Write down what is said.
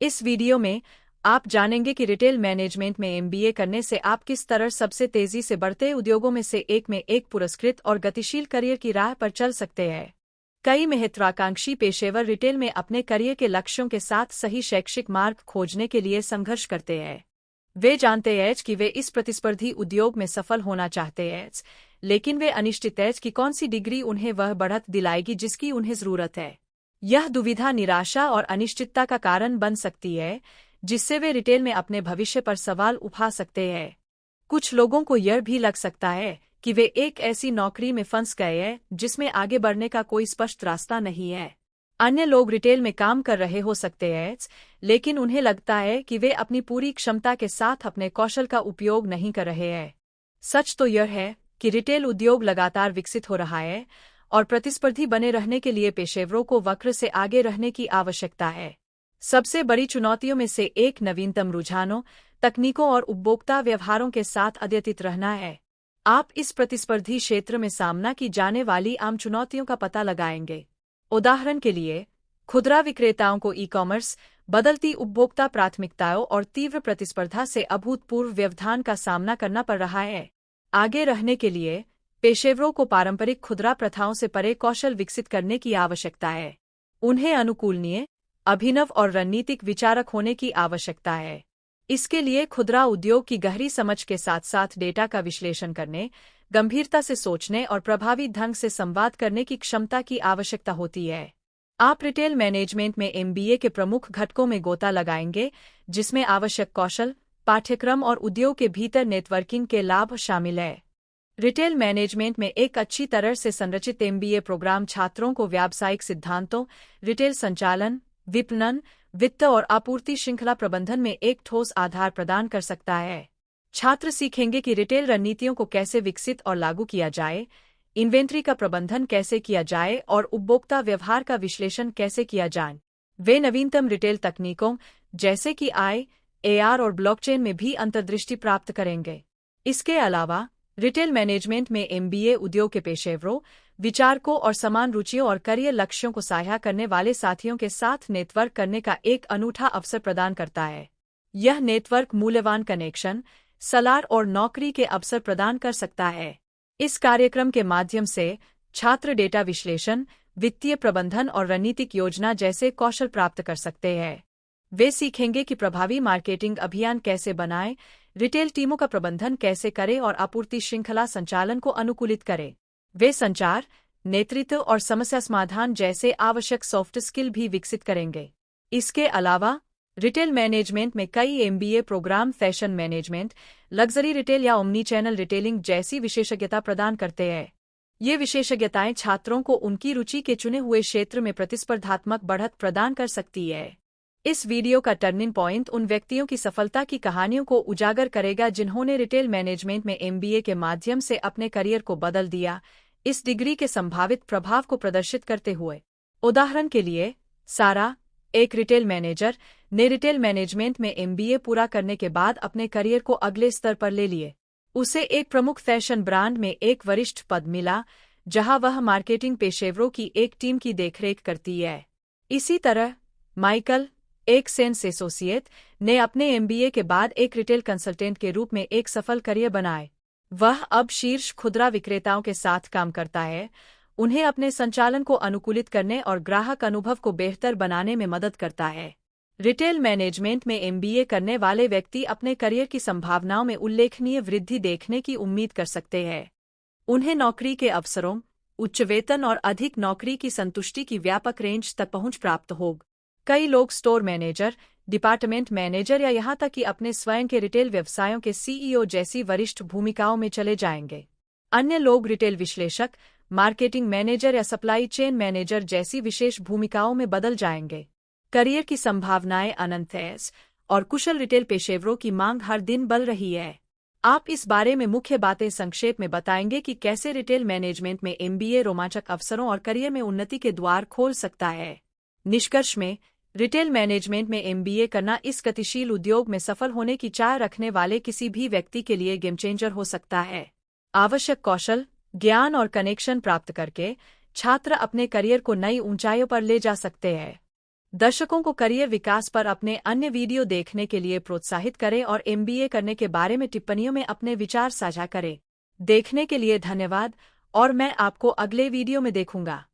इस वीडियो में आप जानेंगे कि रिटेल मैनेजमेंट में एमबीए करने से आप किस तरह सबसे तेजी से बढ़ते उद्योगों में से एक में एक पुरस्कृत और गतिशील करियर की राह पर चल सकते हैं। कई महत्वाकांक्षी पेशेवर रिटेल में अपने करियर के लक्ष्यों के साथ सही शैक्षिक मार्ग खोजने के लिए संघर्ष करते हैं। वे जानते हैं कि वे इस प्रतिस्पर्धी उद्योग में सफल होना चाहते हैं, लेकिन वे अनिश्चित हैं कि कौन सी डिग्री उन्हें वह बढ़त दिलाएगी जिसकी उन्हें जरूरत है। यह दुविधा निराशा और अनिश्चितता का कारण बन सकती है, जिससे वे रिटेल में अपने भविष्य पर सवाल उठा सकते हैं। कुछ लोगों को यह भी लग सकता है कि वे एक ऐसी नौकरी में फंस गए हैं जिसमें आगे बढ़ने का कोई स्पष्ट रास्ता नहीं है। अन्य लोग रिटेल में काम कर रहे हो सकते हैं, लेकिन उन्हें लगता है कि वे अपनी पूरी क्षमता के साथ अपने कौशल का उपयोग नहीं कर रहे हैं। सच तो यह है कि रिटेल उद्योग लगातार विकसित हो रहा है और प्रतिस्पर्धी बने रहने के लिए पेशेवरों को वक्र से आगे रहने की आवश्यकता है। सबसे बड़ी चुनौतियों में से एक नवीनतम रुझानों, तकनीकों और उपभोक्ता व्यवहारों के साथ अद्यतित रहना है। आप इस प्रतिस्पर्धी क्षेत्र में सामना की जाने वाली आम चुनौतियों का पता लगाएंगे। उदाहरण के लिए, खुदरा विक्रेताओं को ई-कॉमर्स, बदलती उपभोक्ता प्राथमिकताओं और तीव्र प्रतिस्पर्धा से अभूतपूर्व व्यवधान का सामना करना पड़ रहा है। आगे रहने के लिए पेशेवरों को पारंपरिक खुदरा प्रथाओं से परे कौशल विकसित करने की आवश्यकता है। उन्हें अनुकूलनीय, अभिनव और रणनीतिक विचारक होने की आवश्यकता है। इसके लिए खुदरा उद्योग की गहरी समझ के साथ साथ डेटा का विश्लेषण करने, गंभीरता से सोचने और प्रभावी ढंग से संवाद करने की क्षमता की आवश्यकता होती है। आप रिटेल मैनेजमेंट में एमबीए के प्रमुख घटकों में गोता लगाएंगे, जिसमें आवश्यक कौशल, पाठ्यक्रम और उद्योग के भीतर नेटवर्किंग के लाभ शामिल हैं। रिटेल मैनेजमेंट में एक अच्छी तरह से संरचित एमबीए प्रोग्राम छात्रों को व्यावसायिक सिद्धांतों, रिटेल संचालन, विपणन, वित्त और आपूर्ति श्रृंखला प्रबंधन में एक ठोस आधार प्रदान कर सकता है। छात्र सीखेंगे कि रिटेल रणनीतियों को कैसे विकसित और लागू किया जाए, इन्वेंट्री का प्रबंधन कैसे किया जाए और उपभोक्ता व्यवहार का विश्लेषण कैसे किया जाए। वे नवीनतम रिटेल तकनीकों जैसे कि एआर और ब्लॉकचेन में भी अंतर्दृष्टि प्राप्त करेंगे। इसके अलावा रिटेल मैनेजमेंट में एमबीए उद्योग के पेशेवरों, विचारकों और समान रुचियों और करियर लक्ष्यों को साझा करने वाले साथियों के साथ नेटवर्क करने का एक अनूठा अवसर प्रदान करता है। यह नेटवर्क मूल्यवान कनेक्शन, सलाह और नौकरी के अवसर प्रदान कर सकता है। इस कार्यक्रम के माध्यम से छात्र डेटा विश्लेषण, वित्तीय प्रबंधन और रणनीतिक योजना जैसे कौशल प्राप्त कर सकते हैं। वे सीखेंगे कि प्रभावी मार्केटिंग अभियान कैसे बनाएं, रिटेल टीमों का प्रबंधन कैसे करें और आपूर्ति श्रृंखला संचालन को अनुकूलित करें। वे संचार, नेतृत्व और समस्या समाधान जैसे आवश्यक सॉफ्ट स्किल भी विकसित करेंगे। इसके अलावा रिटेल मैनेजमेंट में कई MBA program fashion management, luxury retail या ओमनी चैनल रिटेलिंग जैसी विशेषज्ञता प्रदान करते हैं। ये विशेषज्ञताएं छात्रों को उनकी रुचि के चुने हुए क्षेत्र में प्रतिस्पर्धात्मक बढ़त प्रदान कर सकती है। इस वीडियो का टर्निंग पॉइंट उन व्यक्तियों की सफलता की कहानियों को उजागर करेगा जिन्होंने रिटेल मैनेजमेंट में एमबीए के माध्यम से अपने करियर को बदल दिया, इस डिग्री के संभावित प्रभाव को प्रदर्शित करते हुए। उदाहरण के लिए, सारा, एक रिटेल मैनेजर, ने रिटेल मैनेजमेंट में एमबीए पूरा करने के बाद अपने करियर को अगले स्तर पर ले लिए। उसे एक प्रमुख फैशन ब्रांड में एक वरिष्ठ पद मिला, जहां वह मार्केटिंग पेशेवरों की एक टीम की देखरेख करती है। इसी तरह माइकल, एक सेल्स एसोसिएट, ने अपने एमबीए के बाद एक रिटेल कंसल्टेंट के रूप में एक सफल करियर बनाए। वह अब शीर्ष खुदरा विक्रेताओं के साथ काम करता है, उन्हें अपने संचालन को अनुकूलित करने और ग्राहक अनुभव को बेहतर बनाने में मदद करता है। रिटेल मैनेजमेंट में एमबीए करने वाले व्यक्ति अपने करियर की संभावनाओं में उल्लेखनीय वृद्धि देखने की उम्मीद कर सकते हैं। उन्हें नौकरी के अवसरों, उच्च वेतन और अधिक नौकरी की संतुष्टि की व्यापक रेंज तक पहुंच प्राप्त होगी। कई लोग स्टोर मैनेजर, डिपार्टमेंट मैनेजर या यहां तक कि अपने स्वयं के रिटेल व्यवसायों के सीईओ जैसी वरिष्ठ भूमिकाओं में चले जाएंगे। अन्य लोग रिटेल विश्लेषक, मार्केटिंग मैनेजर या सप्लाई चेन मैनेजर जैसी विशेष भूमिकाओं में बदल जाएंगे। करियर की संभावनाएं अनंत हैं और कुशल रिटेल पेशेवरों की मांग हर दिन बढ़ रही है। आप इस बारे में मुख्य बातें संक्षेप में बताएंगे कि कैसे रिटेल मैनेजमेंट में एमबीए रोमांचक अवसरों और करियर में उन्नति के द्वार खोल सकता है। निष्कर्ष में, रिटेल मैनेजमेंट में एमबीए करना इस गतिशील उद्योग में सफल होने की चाह रखने वाले किसी भी व्यक्ति के लिए गेम चेंजर हो सकता है। आवश्यक कौशल, ज्ञान और कनेक्शन प्राप्त करके छात्र अपने करियर को नई ऊंचाइयों पर ले जा सकते हैं। दर्शकों को करियर विकास पर अपने अन्य वीडियो देखने के लिए प्रोत्साहित करें और एमबीए करने के बारे में टिप्पणियों में अपने विचार साझा करें। देखने के लिए धन्यवाद और मैं आपको अगले वीडियो में देखूंगा।